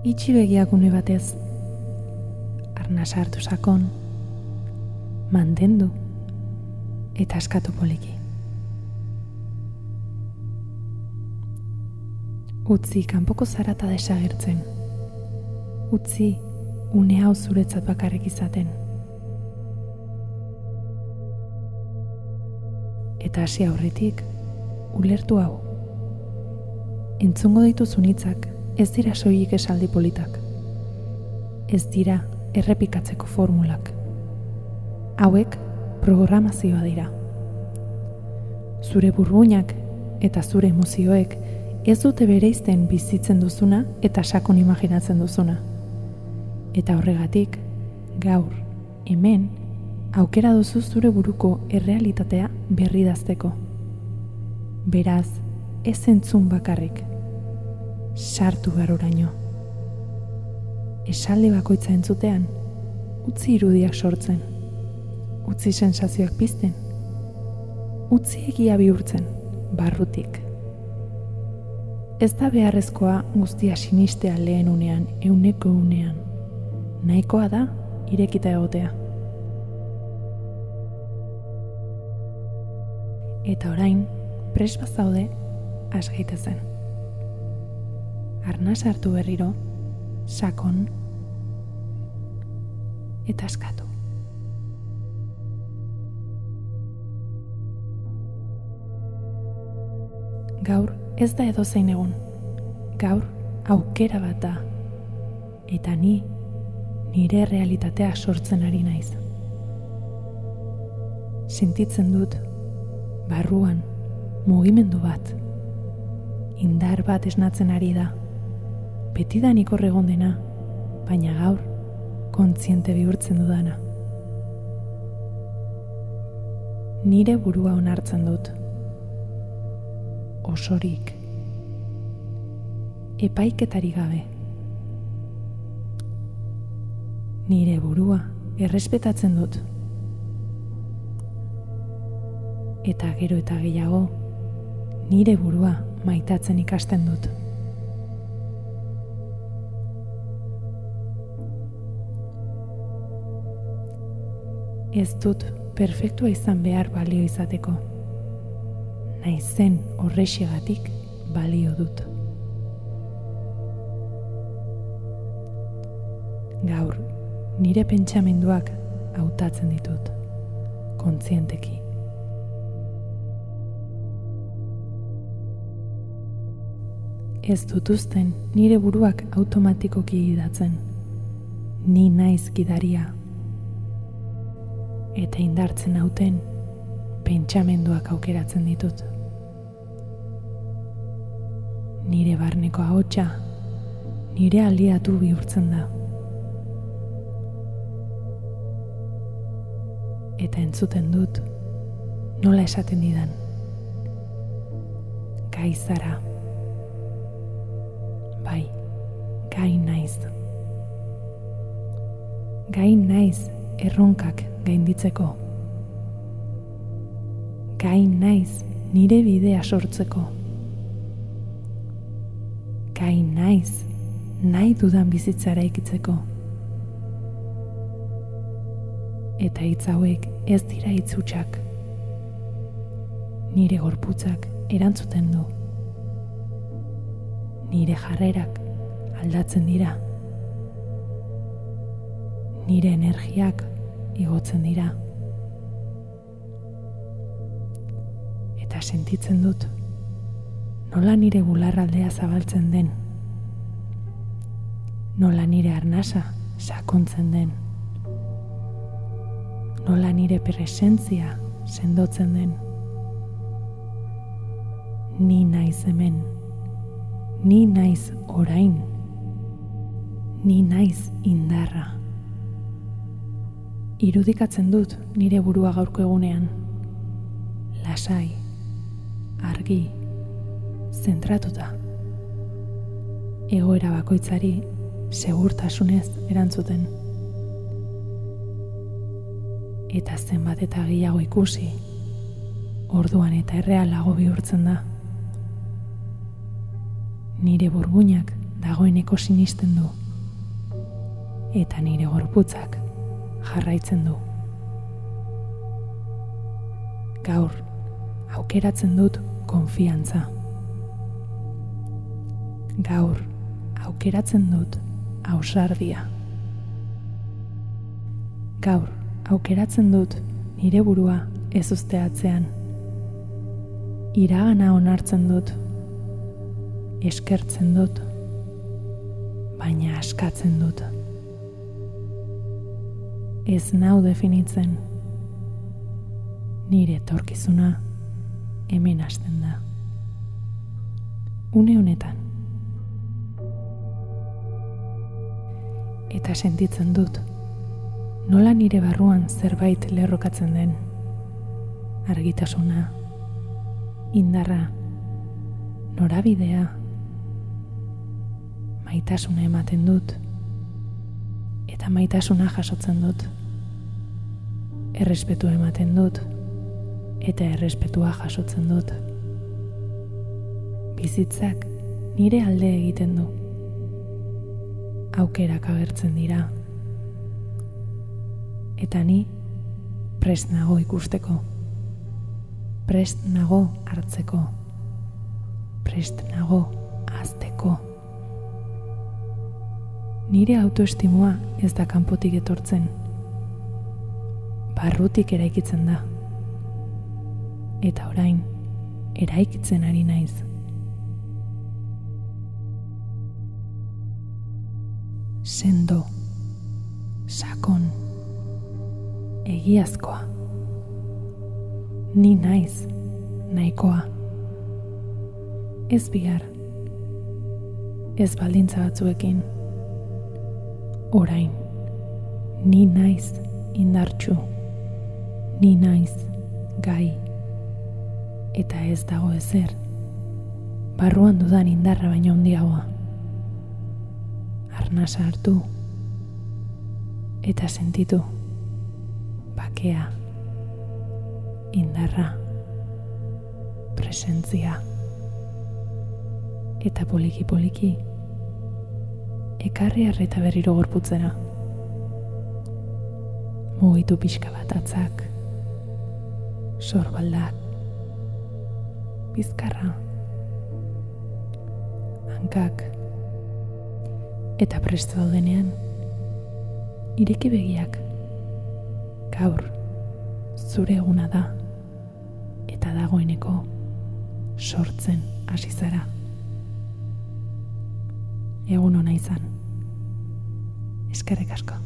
Itxi begiak une batez, arnasa hartu sakon, mantendu eta askatu poliki. Utzi kanpoko zarata desagertzen. Utzi une hau zuretzat bakarrik izaten. Eta hasi aurretik, ulertu hau. Entzungo dituzun hitzak ez dira soilik esaldi politak. Ez dira errepikatzeko formulak. Hauek programazioa dira. Zure burbuinak eta zure emozioek ez dute bereizten bizitzen duzuna eta sakon imaginatzen duzuna. Eta horregatik, gaur, hemen, aukera duzu zure buruko errealitatea berridazteko. Beraz, ez entzun bakarrik. Sartu baruraino. Esaldi bakoitza entzutean, utzi irudiak sortzen. Utzi sensazioak pizten. Utzi egia bihurtzen, barrutik. Ez da beharrezkoa guztia sinistea lehen unean, euneko unean. Nahikoa da irekita egotea. Eta orain, prest bazaude, has gaitezen. Arnas hartu berriro, sakon, eta askatu. Gaur ez da edozein egun. Gaur aukera bat da. Eta nire realitatea sortzen ari naiz. Sentitzen dut, barruan, mugimendu bat. Indar bat esnatzen ari da. Betidanik hor egon dena, baina gaur kontziente bihurtzen dudana. Nire burua onartzen dut. Osorik. Epaiketari gabe. Nire burua errespetatzen dut. Eta gero eta gehiago, nire burua maitatzen ikasten dut. Ez dut perfektua izan behar balio izateko. Naizen horrexegatik balio dut. Gaur, nire pentsamenduak hautatzen ditut, kontzienteki. Ez dut uzten nire buruak automatikoki gidatzen. Ni naiz gidaria. Eta indartzen hauten pentsamenduak aukeratzen ditut. Nire barneko ahotsa, nire aliatu bihurtzen da. Eta entzuten dut, nola esaten didan. Gai zara. Bai, gai naiz. Gai naiz erronkak gainditzeko. Gai naiz nire bidea sortzeko. Gai naiz nahi dudan bizitza eraikitzeko. Eta hitz hauek ez dira hitz hutsak. Nire gorputzak erantzuten du. Nire jarrerak aldatzen dira. Nire energiak igotzen dira. Eta sentitzen dut, nola nire bularraldea zabaltzen den. Nola nire arnasa sakontzen den. Nola nire presentzia sendotzen den. Ni naiz hemen. Ni naiz orain. Ni naiz indarra. Irudikatzen dut nire burua gaurko egunean. Lasai, argi, zentratuta. Egoera bakoitzari segurtasunez erantzuten. Eta zenbat eta gehiago ikusi, orduan eta errealago bihurtzen da. Nire burbuinak dagoeneko sinisten du. Eta nire gorputzak jarraitzen du. Gaur, aukeratzen dut konfiantza. Gaur, aukeratzen dut ausardia. Gaur, aukeratzen dut nire burua ez usteatzean. Iragana onartzen dut, eskertzen dut, baina askatzen dut. Ez nau definitzen, nire etorkizuna hemen hasten da. Une honetan. Eta sentitzen dut, nola nire barruan zerbait lerrokatzen den. Argitasuna, indarra, norabidea, maitasuna ematen dut, eta maitasuna jasotzen dut. Errespetua ematen dut, eta errespetua jasotzen dut. Bizitzak nire alde egiten du. Aukerak agertzen dira. Eta ni prest nago ikusteko. Prest nago hartzeko. Prest nago hazteko. Nire autoestimua ez da kanpotik etortzen. Barrutik eraikitzen da. Eta orain, eraikitzen ari naiz. Sendo, sakon, egiazkoa. Ni naiz, nahikoa. Ez bihar, ez baldintza batzuekin. Orain, ni naiz indartsu, ni naiz gai. Eta ez dago ezer, barruan dudan indarra baino handiagoa. Arnasa hartu, eta sentitu, bakea, indarra, presentzia, eta poliki-poliki, ekarri arreta berriro gorputzera. Mugitu pixka bat atzak, sorbaldak, bizkarra, hankak, eta presto daudenean, ireki begiak. Gaur, zure eguna da, eta dagoeneko sortzen hasi zara. Egun ona izan. Eskerrik asko.